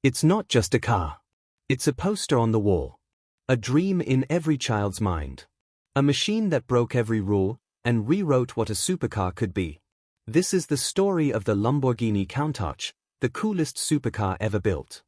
It's not just a car. It's a poster on the wall. A dream in every child's mind. A machine that broke every rule and rewrote what a supercar could be. This is the story of the Lamborghini Countach, the coolest supercar ever built.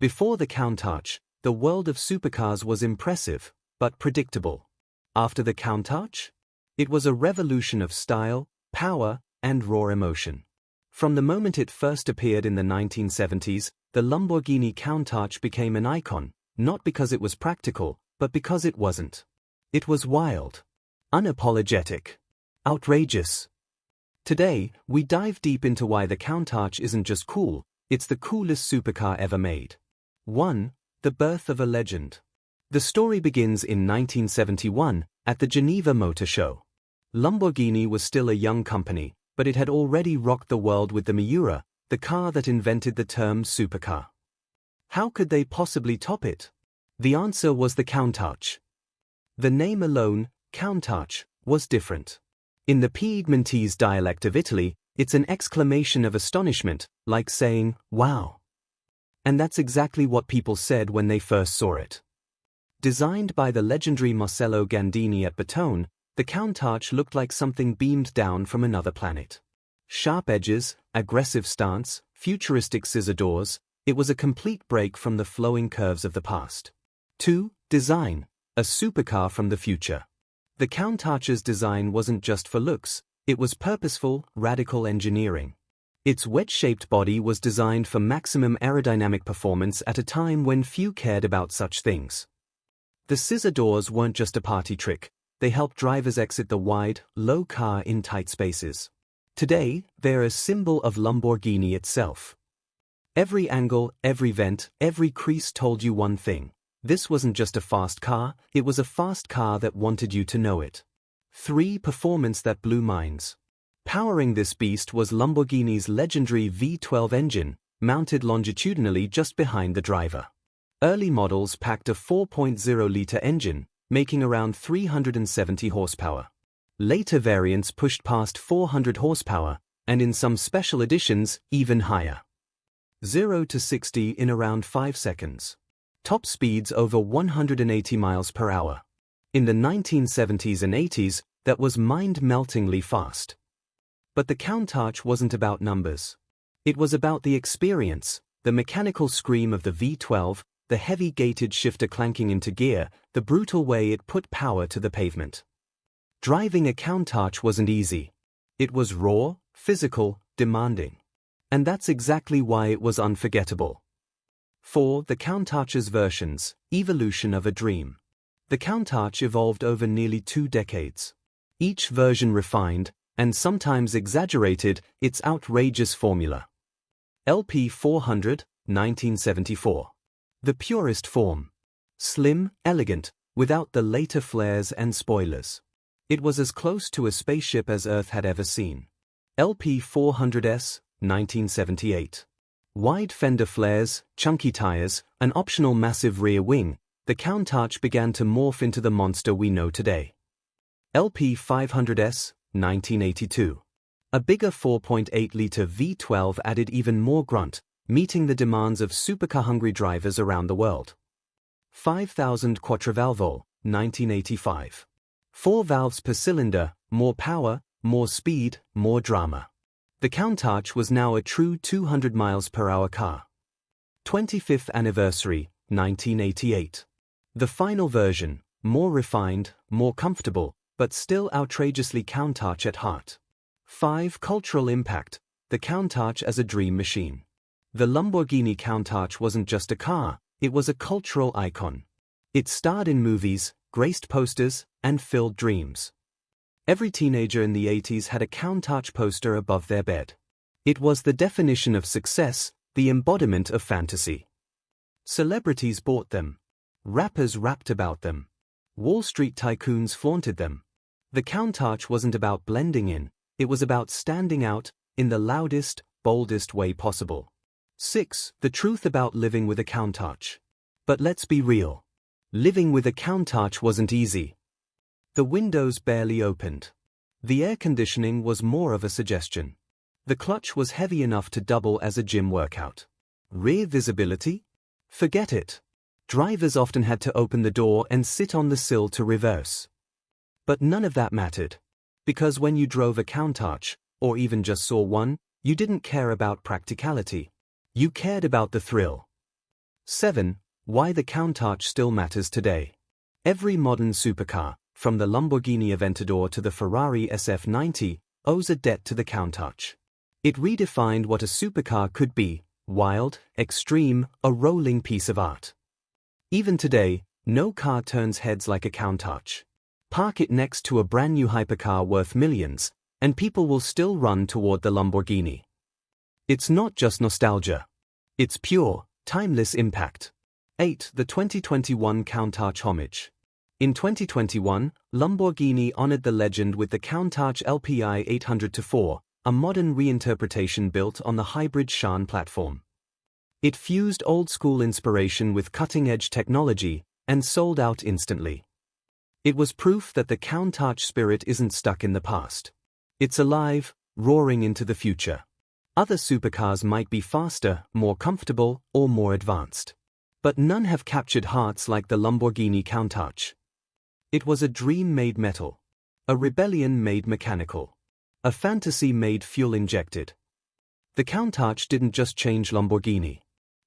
Before the Countach, the world of supercars was impressive, but predictable. After the Countach, it was a revolution of style, power, and raw emotion. From the moment it first appeared in the 1970s, the Lamborghini Countach became an icon, not because it was practical, but because it wasn't. It was wild, unapologetic, outrageous. Today, we dive deep into why the Countach isn't just cool, it's the coolest supercar ever made. 1. The birth of a legend. The story begins in 1971, at the Geneva Motor Show. Lamborghini was still a young company, but it had already rocked the world with the Miura, the car that invented the term supercar. How could they possibly top it? The answer was the Countach. The name alone, Countach, was different. In the Piedmontese dialect of Italy, it's an exclamation of astonishment, like saying, wow. And that's exactly what people said when they first saw it. Designed by the legendary Marcello Gandini at Bertone, the Countach looked like something beamed down from another planet. Sharp edges, aggressive stance, futuristic scissor doors, it was a complete break from the flowing curves of the past. 2. Design, a supercar from the future. The Countach's design wasn't just for looks, it was purposeful, radical engineering. Its wedge-shaped body was designed for maximum aerodynamic performance at a time when few cared about such things. The scissor doors weren't just a party trick, they helped drivers exit the wide, low car in tight spaces. Today, they're a symbol of Lamborghini itself. Every angle, every vent, every crease told you one thing. This wasn't just a fast car, it was a fast car that wanted you to know it. 3. Performance that blew minds. Powering this beast was Lamborghini's legendary V12 engine, mounted longitudinally just behind the driver. Early models packed a 4.0-liter engine, making around 370 horsepower. Later variants pushed past 400 horsepower, and in some special editions, even higher. 0 to 60 in around 5 seconds. Top speeds over 180 miles per hour. In the 1970s and 80s, that was mind-meltingly fast. But the Countach wasn't about numbers. It was about the experience, the mechanical scream of the V12, the heavy gated shifter clanking into gear, the brutal way it put power to the pavement. Driving a Countach wasn't easy. It was raw, physical, demanding. And that's exactly why it was unforgettable. 4. The Countach's versions, evolution of a dream. The Countach evolved over nearly 2 decades. Each version refined, and sometimes exaggerated, its outrageous formula. LP 400, 1974. The purest form. Slim, elegant, without the later flares and spoilers. It was as close to a spaceship as Earth had ever seen. LP 400S, 1978. Wide fender flares, chunky tires, an optional massive rear wing, the Countach began to morph into the monster we know today. LP 500S, 1982. A bigger 4.8-liter V12 added even more grunt, meeting the demands of supercar-hungry drivers around the world. 5000 Quattrovalvole, 1985. 4 valves per cylinder, more power, more speed, more drama. The Countach was now a true 200 miles per hour car. 25th anniversary, 1988. The final version, more refined, more comfortable, but still outrageously Countach at heart. 5. Cultural impact, the Countach as a dream machine. The Lamborghini Countach wasn't just a car, it was a cultural icon. It starred in movies, graced posters, and filled dreams. Every teenager in the 80s had a Countach poster above their bed. It was the definition of success, the embodiment of fantasy. Celebrities bought them. Rappers rapped about them. Wall Street tycoons flaunted them. The Countach wasn't about blending in, it was about standing out, in the loudest, boldest way possible. 6. The truth about living with a Countach. But let's be real. Living with a Countach wasn't easy. The windows barely opened. The air conditioning was more of a suggestion. The clutch was heavy enough to double as a gym workout. Rear visibility? Forget it. Drivers often had to open the door and sit on the sill to reverse. But none of that mattered. Because when you drove a Countach, or even just saw one, you didn't care about practicality. You cared about the thrill. 7. Why the Countach still matters today. Every modern supercar, from the Lamborghini Aventador to the Ferrari SF90, owes a debt to the Countach. It redefined what a supercar could be: wild, extreme, a rolling piece of art. Even today, no car turns heads like a Countach. Park it next to a brand new hypercar worth millions, and people will still run toward the Lamborghini. It's not just nostalgia. It's pure, timeless impact. 8. The 2021 Countach homage. In 2021, Lamborghini honored the legend with the Countach LPI 800-4, a modern reinterpretation built on the hybrid Shan platform. It fused old-school inspiration with cutting-edge technology and sold out instantly. It was proof that the Countach spirit isn't stuck in the past. It's alive, roaring into the future. Other supercars might be faster, more comfortable, or more advanced. But none have captured hearts like the Lamborghini Countach. It was a dream made metal. A rebellion made mechanical. A fantasy made fuel-injected. The Countach didn't just change Lamborghini.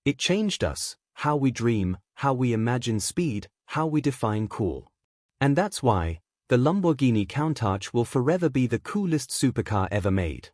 It changed us, how we dream, how we imagine speed, how we define cool. And that's why the Lamborghini Countach will forever be the coolest supercar ever made.